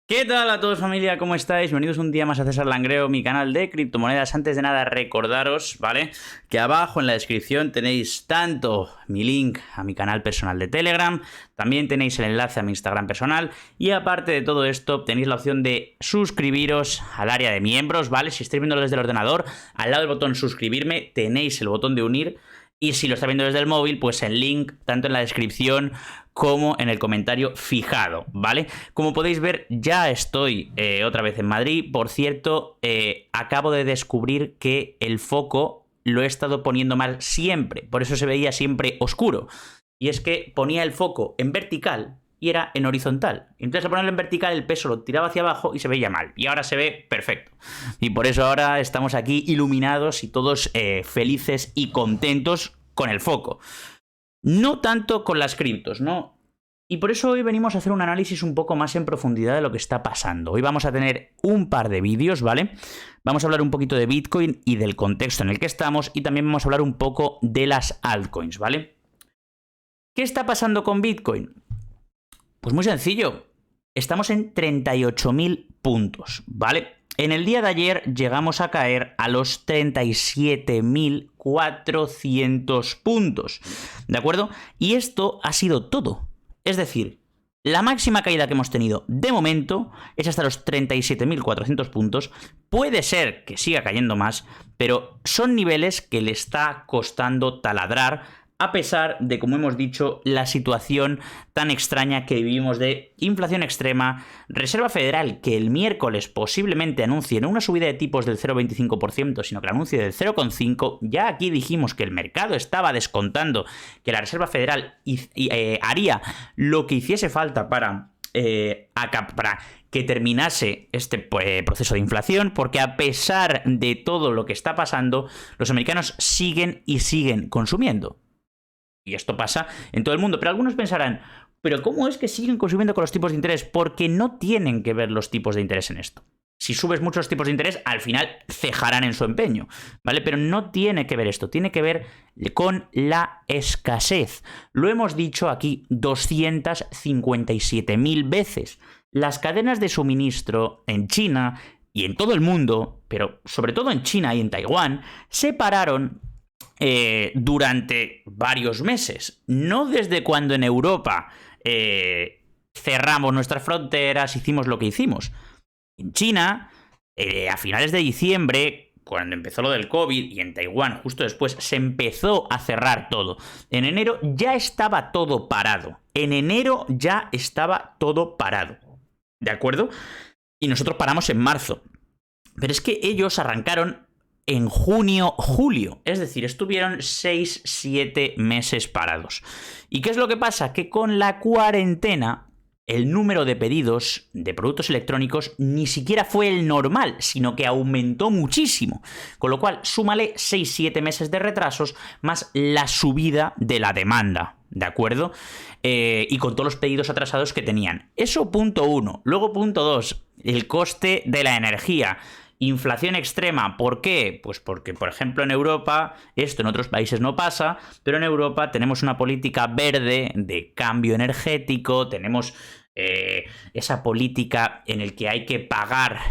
¿Qué tal a todos, familia? ¿Cómo estáis? Bienvenidos un día más a César Langreo, mi canal de criptomonedas. Antes de nada, recordaros, ¿vale? Que abajo en la descripción tenéis tanto mi link a mi canal personal de Telegram, también tenéis el enlace a mi Instagram personal y aparte de todo esto tenéis la opción de suscribiros al área de miembros, ¿vale? Si estáis viéndolo desde el ordenador, al lado del botón suscribirme tenéis el botón de unir. Y si lo está viendo desde el móvil, pues el link tanto en la descripción como en el comentario fijado, ¿vale? Como podéis ver, ya estoy otra vez en Madrid. Por cierto, acabo de descubrir que el foco lo he estado poniendo mal siempre, por eso se veía siempre oscuro. Y es que ponía el foco en vertical y era en horizontal. Entonces al ponerlo en vertical el peso lo tiraba hacia abajo y se veía mal. Y ahora se ve perfecto. Y por eso ahora estamos aquí iluminados y todos felices y contentos con el foco. No tanto con las criptos, ¿no? Y por eso hoy venimos a hacer un análisis un poco más en profundidad de lo que está pasando. Hoy vamos a tener un par de vídeos, ¿vale? Vamos a hablar un poquito de Bitcoin y del contexto en el que estamos y también vamos a hablar un poco de las altcoins, ¿vale? ¿Qué está pasando con Bitcoin? Pues muy sencillo. Estamos en 38.000 puntos, ¿vale? En el día de ayer llegamos a caer a los 37.400 puntos, ¿de acuerdo? Y esto ha sido todo. Es decir, la máxima caída que hemos tenido de momento es hasta los 37.400 puntos. Puede ser que siga cayendo más, pero son niveles que le está costando taladrar, a pesar de, como hemos dicho, la situación tan extraña que vivimos de inflación extrema, Reserva Federal que el miércoles posiblemente anuncie no una subida de tipos del 0,25%, sino que la anuncie del 0,5%. Ya aquí dijimos que el mercado estaba descontando que la Reserva Federal haría lo que hiciese falta para que terminase este proceso de inflación, porque a pesar de todo lo que está pasando, los americanos siguen y siguen consumiendo. Y esto pasa en todo el mundo. Pero algunos pensarán, ¿pero cómo es que siguen consumiendo con los tipos de interés? Porque no tienen que ver los tipos de interés en esto. Si subes muchos tipos de interés, al final cejarán en su empeño, ¿vale? Pero no tiene que ver esto, tiene que ver con la escasez. Lo hemos dicho aquí 257.000 veces. Las cadenas de suministro en China y en todo el mundo, pero sobre todo en China y en Taiwán, se pararon durante varios meses. No desde cuando en Europa cerramos nuestras fronteras, hicimos lo que hicimos. En China, a finales de diciembre, cuando empezó lo del COVID, y en Taiwán justo después, se empezó a cerrar todo. En enero ya estaba todo parado. En enero ya estaba todo parado. ¿De acuerdo? Y nosotros paramos en marzo. Pero es que ellos arrancaron en junio, julio. Es decir, estuvieron 6-7 meses parados. ¿Y qué es lo que pasa? Que con la cuarentena el número de pedidos de productos electrónicos ni siquiera fue el normal, sino que aumentó muchísimo. Con lo cual, súmale 6-7 meses de retrasos más la subida de la demanda, ¿de acuerdo? Y con todos los pedidos atrasados que tenían. Eso punto 1. Luego punto 2, el coste de la energía. Inflación extrema, ¿por qué? Pues porque, por ejemplo, en Europa, esto en otros países no pasa, pero en Europa tenemos una política verde de cambio energético, tenemos esa política en el que hay que pagar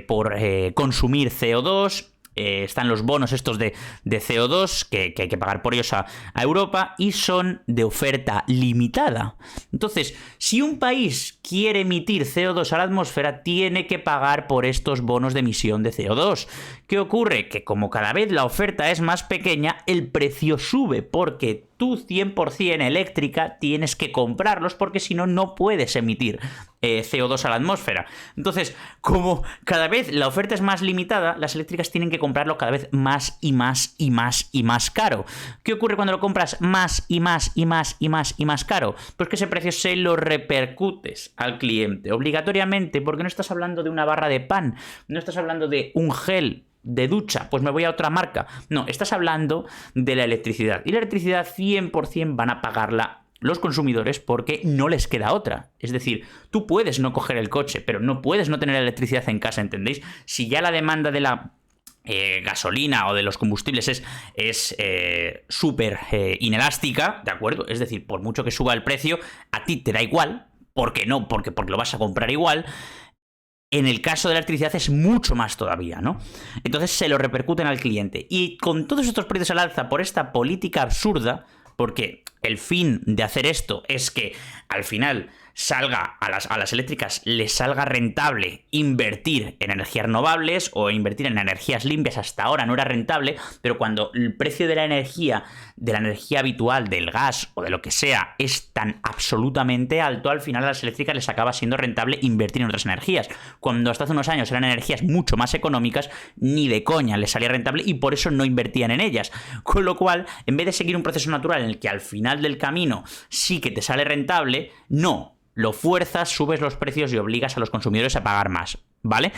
por consumir CO2. Están los bonos estos de CO2 que hay que pagar por ellos a Europa y son de oferta limitada. Entonces, si un país quiere emitir CO2 a la atmósfera, tiene que pagar por estos bonos de emisión de CO2. ¿Qué ocurre? Que como cada vez la oferta es más pequeña, el precio sube porque tú 100% eléctrica tienes que comprarlos porque si no, no puedes emitir CO2 a la atmósfera. Entonces, como cada vez la oferta es más limitada, las eléctricas tienen que comprarlo cada vez más y más y más y más caro. ¿Qué ocurre cuando lo compras más y más y más y más y más caro? Pues que ese precio se lo repercutes al cliente obligatoriamente, porque no estás hablando de una barra de pan, no estás hablando de un gel de ducha, pues me voy a otra marca. No, estás hablando de la electricidad. Y la electricidad 100% van a pagarla los consumidores porque no les queda otra. Es decir, tú puedes no coger el coche, pero no puedes no tener electricidad en casa, ¿entendéis? Si ya la demanda de la gasolina o de los combustibles es súper inelástica, ¿de acuerdo? Es decir, por mucho que suba el precio, a ti te da igual, porque no, porque lo vas a comprar igual. En el caso de la electricidad es mucho más todavía, ¿no? Entonces se lo repercuten al cliente. Y con todos estos precios al alza por esta política absurda, porque el fin de hacer esto es que al final salga a las eléctricas les salga rentable invertir en energías renovables o invertir en energías limpias. Hasta ahora no era rentable, pero cuando el precio de la energía habitual, del gas o de lo que sea, es tan absolutamente alto, al final a las eléctricas les acaba siendo rentable invertir en otras energías. Cuando hasta hace unos años eran energías mucho más económicas, ni de coña les salía rentable y por eso no invertían en ellas. Con lo cual, en vez de seguir un proceso natural en el que al final del camino sí que te sale rentable, no. Lo fuerzas, subes los precios y obligas a los consumidores a pagar más, ¿vale?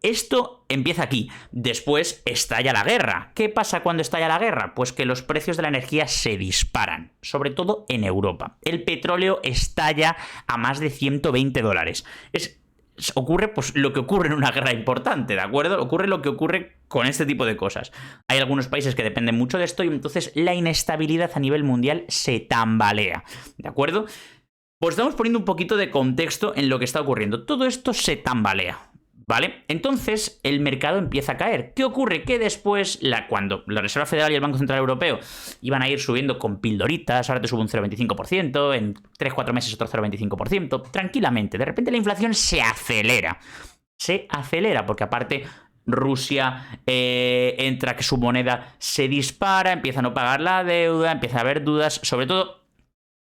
Esto empieza aquí. Después estalla la guerra. ¿Qué pasa cuando estalla la guerra? Pues que los precios de la energía se disparan, sobre todo en Europa. El petróleo estalla a más de $120. Ocurre pues lo que ocurre en una guerra importante, ¿de acuerdo? Ocurre lo que ocurre con este tipo de cosas. Hay algunos países que dependen mucho de esto y entonces la inestabilidad a nivel mundial se tambalea, ¿de acuerdo? Pues estamos poniendo un poquito de contexto en lo que está ocurriendo. Todo esto se tambalea, ¿vale? Entonces el mercado empieza a caer. ¿Qué ocurre? Que después, cuando la Reserva Federal y el Banco Central Europeo iban a ir subiendo con pildoritas, ahora te sube un 0,25%, en 3-4 meses otro 0,25%, tranquilamente. De repente la inflación se acelera. Se acelera porque aparte Rusia entra que su moneda se dispara, empieza a no pagar la deuda, empieza a haber dudas, sobre todo.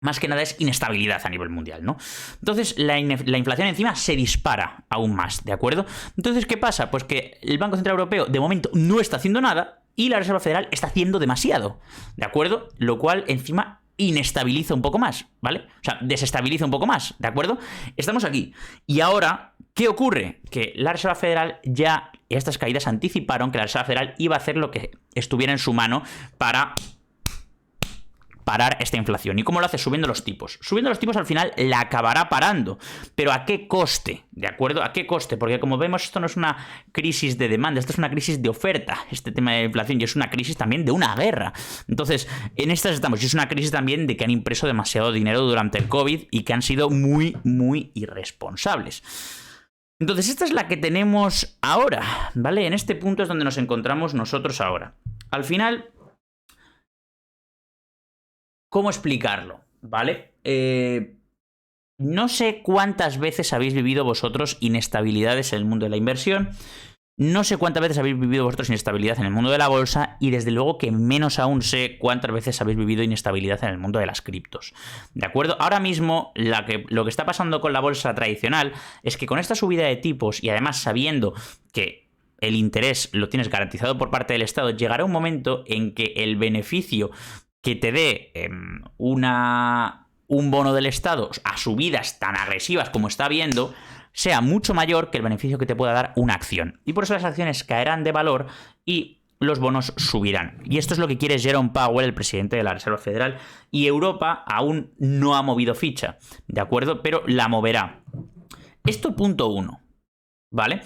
Más que nada es inestabilidad a nivel mundial, ¿no? Entonces la inflación encima se dispara aún más, ¿de acuerdo? Entonces, ¿qué pasa? Pues que el Banco Central Europeo de momento no está haciendo nada y la Reserva Federal está haciendo demasiado, ¿de acuerdo? Lo cual encima inestabiliza un poco más, ¿vale? O sea, desestabiliza un poco más, ¿de acuerdo? Estamos aquí. Y ahora, ¿qué ocurre? Que la Reserva Federal ya, estas caídas anticiparon que la Reserva Federal iba a hacer lo que estuviera en su mano para parar esta inflación. ¿Y cómo lo hace? Subiendo los tipos. Subiendo los tipos al final la acabará parando. ¿Pero a qué coste? ¿De acuerdo? ¿A qué coste? Porque como vemos esto no es una crisis de demanda, esto es una crisis de oferta, este tema de inflación, y es una crisis también de una guerra. Entonces, en estas estamos. Y es una crisis también de que han impreso demasiado dinero durante el COVID y que han sido muy, muy irresponsables. Entonces, esta es la que tenemos ahora, ¿vale? En este punto es donde nos encontramos nosotros ahora. Al final, ¿cómo explicarlo? ¿Vale? No sé cuántas veces habéis vivido vosotros inestabilidades en el mundo de la inversión. No sé cuántas veces habéis vivido vosotros inestabilidad en el mundo de la bolsa. Y desde luego que menos aún sé cuántas veces habéis vivido inestabilidad en el mundo de las criptos. ¿De acuerdo? Ahora mismo lo que está pasando con la bolsa tradicional es que con esta subida de tipos y además sabiendo que el interés lo tienes garantizado por parte del Estado, llegará un momento en que el beneficio que te dé un bono del Estado a subidas tan agresivas como está habiendo sea mucho mayor que el beneficio que te pueda dar una acción. Y por eso las acciones caerán de valor y los bonos subirán. Y esto es lo que quiere Jerome Powell, el presidente de la Reserva Federal. Y Europa aún no ha movido ficha, ¿de acuerdo? Pero la moverá. Esto punto 1, ¿vale?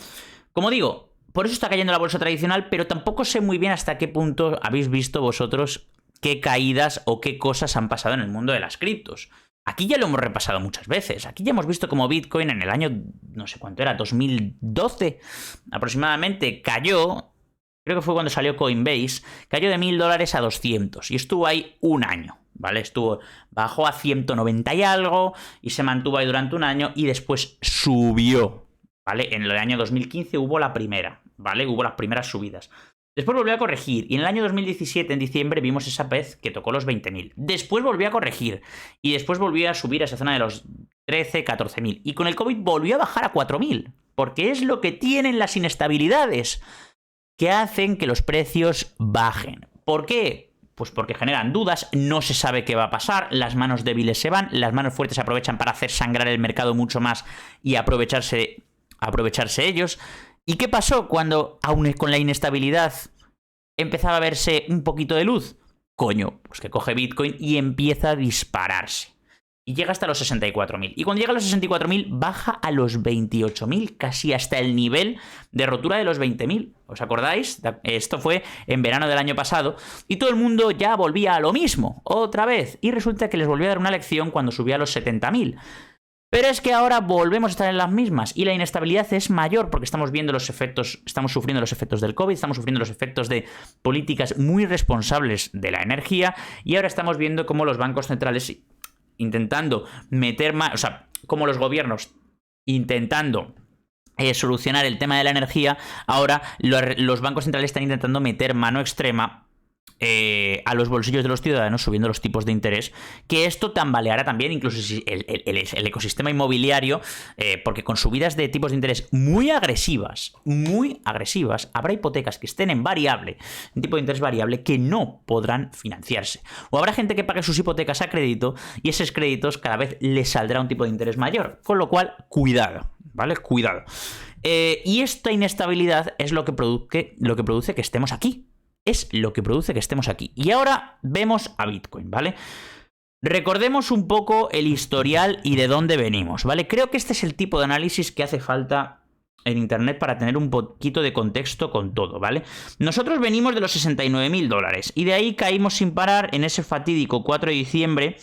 Como digo, por eso está cayendo la bolsa tradicional, pero tampoco sé muy bien hasta qué punto habéis visto vosotros qué caídas o qué cosas han pasado en el mundo de las criptos. Aquí ya lo hemos repasado muchas veces. Aquí ya hemos visto cómo Bitcoin en el año, no sé cuánto era, 2012 aproximadamente, cayó, creo que fue cuando salió Coinbase, cayó de $1.000 a 200 y estuvo ahí un año, ¿vale? Bajó a 190 y algo y se mantuvo ahí durante un año y después subió, ¿vale? En el año 2015 hubo la primera, ¿vale? Hubo las primeras subidas. Después volvió a corregir y en el año 2017, en diciembre, vimos esa vez que tocó los 20.000. Después volvió a corregir y después volvió a subir a esa zona de los 13, 14.000. Y con el COVID volvió a bajar a 4.000, porque es lo que tienen las inestabilidades, que hacen que los precios bajen. ¿Por qué? Pues porque generan dudas, no se sabe qué va a pasar, las manos débiles se van, las manos fuertes aprovechan para hacer sangrar el mercado mucho más y aprovecharse ellos. ¿Y qué pasó cuando, aún con la inestabilidad, empezaba a verse un poquito de luz? Coño, pues que coge Bitcoin y empieza a dispararse. Y llega hasta los 64.000. Y cuando llega a los 64.000, baja a los 28.000, casi hasta el nivel de rotura de los 20.000. ¿Os acordáis? Esto fue en verano del año pasado. Y todo el mundo ya volvía a lo mismo, otra vez. Y resulta que les volvió a dar una lección cuando subía a los 70.000. Pero es que ahora volvemos a estar en las mismas y la inestabilidad es mayor porque estamos viendo los efectos, estamos sufriendo los efectos del COVID, estamos sufriendo los efectos de políticas muy responsables de la energía y ahora estamos viendo cómo los bancos centrales intentando meter más, o sea, como los gobiernos intentando solucionar el tema de la energía, ahora los bancos centrales están intentando meter mano extrema a los bolsillos de los ciudadanos subiendo los tipos de interés, que esto tambaleará también incluso si el ecosistema inmobiliario, porque con subidas de tipos de interés muy agresivas, habrá hipotecas que estén en tipo de interés variable, que no podrán financiarse. O habrá gente que pague sus hipotecas a crédito y esos créditos cada vez les saldrá un tipo de interés mayor, con lo cual, cuidado, ¿vale? Cuidado. Y esta inestabilidad es lo que produce que estemos aquí. Es lo que produce que estemos aquí. Y ahora vemos a Bitcoin, ¿vale? Recordemos un poco el historial y de dónde venimos, ¿vale? Creo que este es el tipo de análisis que hace falta en Internet para tener un poquito de contexto con todo, ¿vale? Nosotros venimos de los $69.000 y de ahí caímos sin parar en ese fatídico 4 de diciembre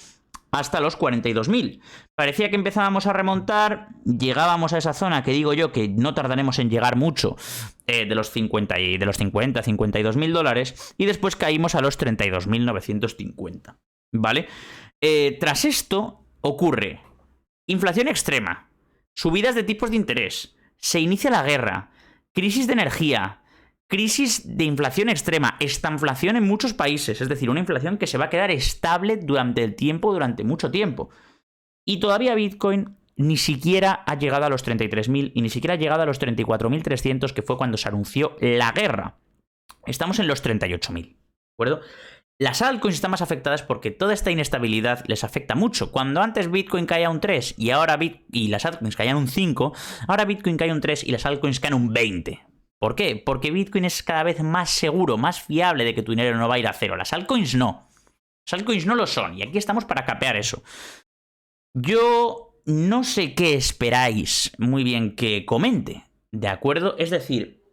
hasta los 42.000. Parecía que empezábamos a remontar, llegábamos a esa zona que digo yo que no tardaremos en llegar mucho, de los 52.000 dólares, y después caímos a los 32.950, ¿vale? Tras esto ocurre inflación extrema, subidas de tipos de interés, se inicia la guerra, crisis de energía, crisis de inflación extrema, estanflación en muchos países, es decir, una inflación que se va a quedar estable durante mucho tiempo. Y todavía Bitcoin ni siquiera ha llegado a los 33.000 y ni siquiera ha llegado a los 34.300, que fue cuando se anunció la guerra. Estamos en los 38.000, ¿de acuerdo? Las altcoins están más afectadas porque toda esta inestabilidad les afecta mucho. Cuando antes Bitcoin caía un 3 y las altcoins caían un 5, ahora Bitcoin cae un 3 y las altcoins caen un 20. ¿Por qué? Porque Bitcoin es cada vez más seguro, más fiable de que tu dinero no va a ir a cero. Las altcoins no. Las altcoins no lo son y aquí estamos para capear eso. Yo no sé qué esperáis muy bien que comente, ¿de acuerdo? Es decir,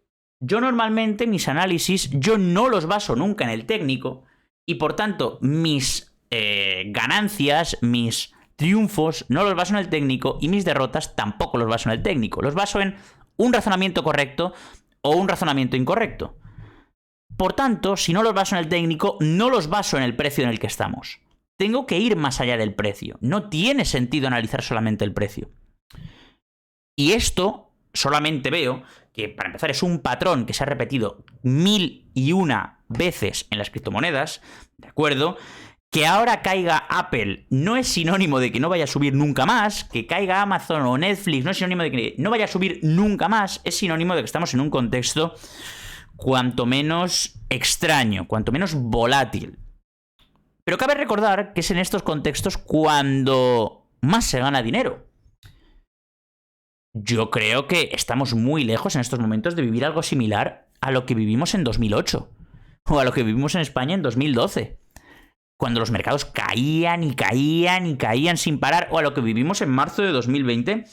yo normalmente mis análisis, yo no los baso nunca en el técnico y por tanto mis ganancias, mis triunfos no los baso en el técnico y mis derrotas tampoco los baso en el técnico. Los baso en un razonamiento correcto o un razonamiento incorrecto. Por tanto, si no los baso en el técnico, no los baso en el precio en el que estamos. Tengo que ir más allá del precio. No tiene sentido analizar solamente el precio. Y esto solamente veo que, para empezar, es un patrón que se ha repetido 1001 veces en las criptomonedas, ¿de acuerdo? Que ahora caiga Apple no es sinónimo de que no vaya a subir nunca más, que caiga Amazon o Netflix no es sinónimo de que no vaya a subir nunca más, es sinónimo de que estamos en un contexto cuanto menos extraño, cuanto menos volátil. Pero cabe recordar que es en estos contextos cuando más se gana dinero. Yo creo que estamos muy lejos en estos momentos de vivir algo similar a lo que vivimos en 2008 o a lo que vivimos en España en 2012. Cuando los mercados caían y caían y caían sin parar, o a lo que vivimos en marzo de 2020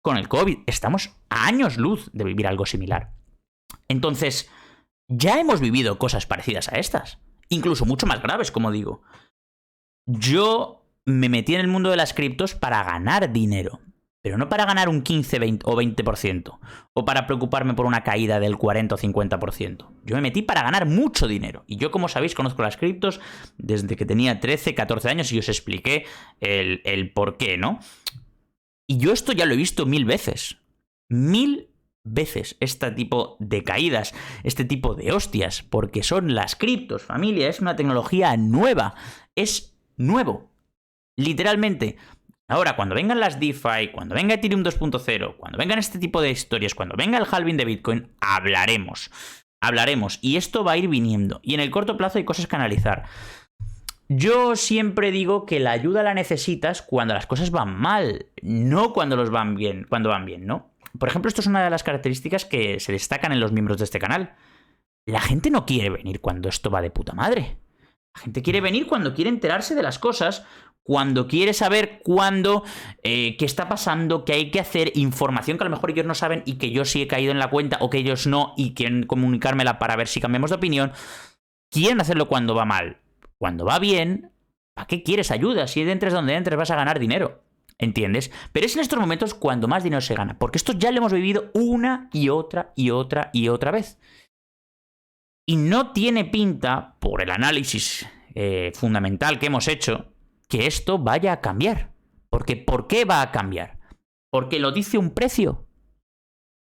con el COVID. Estamos a años luz de vivir algo similar. Entonces, ya hemos vivido cosas parecidas a estas, incluso mucho más graves, como digo. Yo me metí en el mundo de las criptos para ganar dinero, pero no para ganar un 15, 20 o 20%, o para preocuparme por una caída del 40 o 50%. Yo me metí para ganar mucho dinero. Y yo, como sabéis, conozco las criptos desde que tenía 13, 14 años y os expliqué el por qué, ¿no? Y yo esto ya lo he visto 1000 veces. 1000 veces este tipo de caídas, este tipo de hostias, porque son las criptos, familia, es una tecnología nueva, es nuevo, literalmente. Ahora, cuando vengan las DeFi, cuando venga Ethereum 2.0, cuando vengan este tipo de historias, cuando venga el halving de Bitcoin, hablaremos. Y esto va a ir viniendo. Y en el corto plazo hay cosas que analizar. Yo siempre digo que la ayuda la necesitas cuando las cosas van mal, no cuando van bien, ¿no? Por ejemplo, esto es una de las características que se destacan en los miembros de este canal. La gente no quiere venir cuando esto va de puta madre. La gente quiere venir cuando quiere enterarse de las cosas, cuando quiere saber qué está pasando, qué hay que hacer, información que a lo mejor ellos no saben y que yo sí he caído en la cuenta o que ellos no y quieren comunicármela para ver si cambiamos de opinión. Quieren hacerlo cuando va mal. Cuando va bien, ¿para qué quieres ayuda? Si entres donde entres vas a ganar dinero. ¿Entiendes? Pero es en estos momentos cuando más dinero se gana. Porque esto ya lo hemos vivido una y otra y otra y otra vez. Y no tiene pinta, por el análisis fundamental que hemos hecho, que esto vaya a cambiar. Porque ¿por qué va a cambiar? Porque lo dice un precio.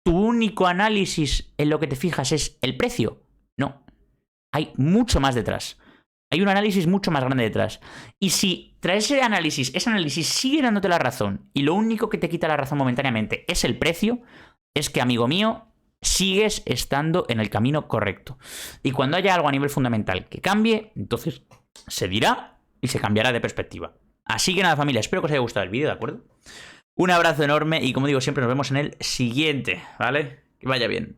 ¿Tu único análisis en lo que te fijas es el precio? No. Hay mucho más detrás. Hay un análisis mucho más grande detrás. Y si tras ese análisis sigue dándote la razón y lo único que te quita la razón momentáneamente es el precio, es que, amigo mío, sigues estando en el camino correcto. Y cuando haya algo a nivel fundamental que cambie, entonces se dirá y se cambiará de perspectiva. Así que nada, familia, espero que os haya gustado el vídeo, ¿de acuerdo? Un abrazo enorme y, como digo siempre, nos vemos en el siguiente, ¿vale? Que vaya bien.